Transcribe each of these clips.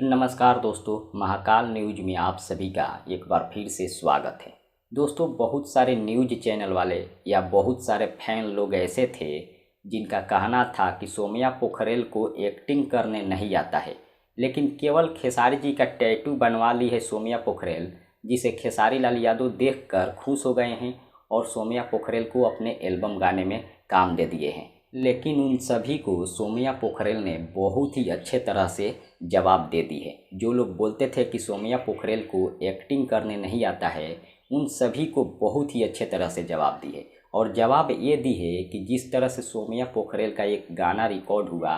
नमस्कार दोस्तों, महाकाल न्यूज में आप सभी का एक बार फिर से स्वागत है। दोस्तों, बहुत सारे न्यूज चैनल वाले या बहुत सारे फैन लोग ऐसे थे जिनका कहना था कि सौम्या पोखरेल को एक्टिंग करने नहीं आता है, लेकिन केवल खेसारी जी का टैटू बनवा ली है सौम्या पोखरेल, जिसे खेसारी लाल यादव देखकर खुश हो गए हैं और सौम्या पोखरेल को अपने एल्बम गाने में काम दे दिए हैं। लेकिन उन सभी को सौम्या पोखरेल ने बहुत ही अच्छे तरह से जवाब दे दी है। जो लोग बोलते थे कि सौम्या पोखरेल को एक्टिंग करने नहीं आता है, उन सभी को बहुत ही अच्छे तरह से जवाब दी है। और जवाब ये दी है कि जिस तरह से सौम्या पोखरेल का एक गाना रिकॉर्ड हुआ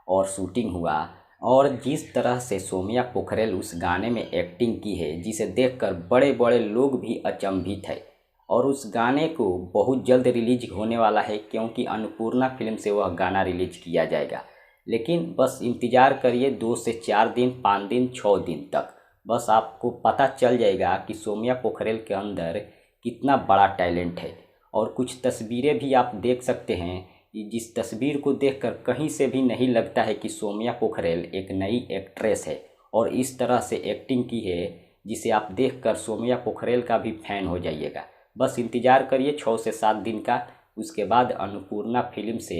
और शूटिंग हुआ और जिस तरह से सौम्या पोखरेल उस गाने में एक्टिंग की है, जिसे देखकर बड़े बड़े लोग भी अचंभित है। और उस गाने को बहुत जल्द रिलीज होने वाला है, क्योंकि अन्नपूर्णा फिल्म से वह गाना रिलीज किया जाएगा। लेकिन बस इंतज़ार करिए 2 से 4 दिन, 5 दिन, 6 दिन तक, बस आपको पता चल जाएगा कि सौम्या पोखरेल के अंदर कितना बड़ा टैलेंट है। और कुछ तस्वीरें भी आप देख सकते हैं, जिस तस्वीर को देखकर कहीं से भी नहीं लगता है कि सौम्या पोखरेल एक नई एक्ट्रेस है और इस तरह से एक्टिंग की है, जिसे आप देखकर सौम्या पोखरेल का भी फैन हो जाइएगा। बस इंतज़ार करिए 6 से 7 दिन का, उसके बाद अन्नपूर्णा फिल्म से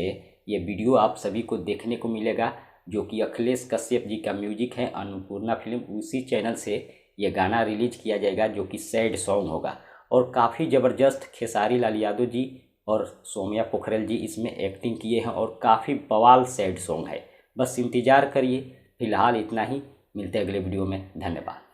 ये वीडियो आप सभी को देखने को मिलेगा, जो कि अखिलेश कश्यप जी का म्यूजिक है। अन्नपूर्णा फिल्म उसी चैनल से ये गाना रिलीज किया जाएगा, जो कि सैड सॉन्ग होगा और काफ़ी ज़बरदस्त खेसारी लाल यादव जी और सौम्या पोखरेल जी इसमें एक्टिंग किए हैं और काफ़ी बवाल सैड सॉन्ग है। बस इंतज़ार करिए। फिलहाल इतना ही, मिलते हैं अगले वीडियो में। धन्यवाद।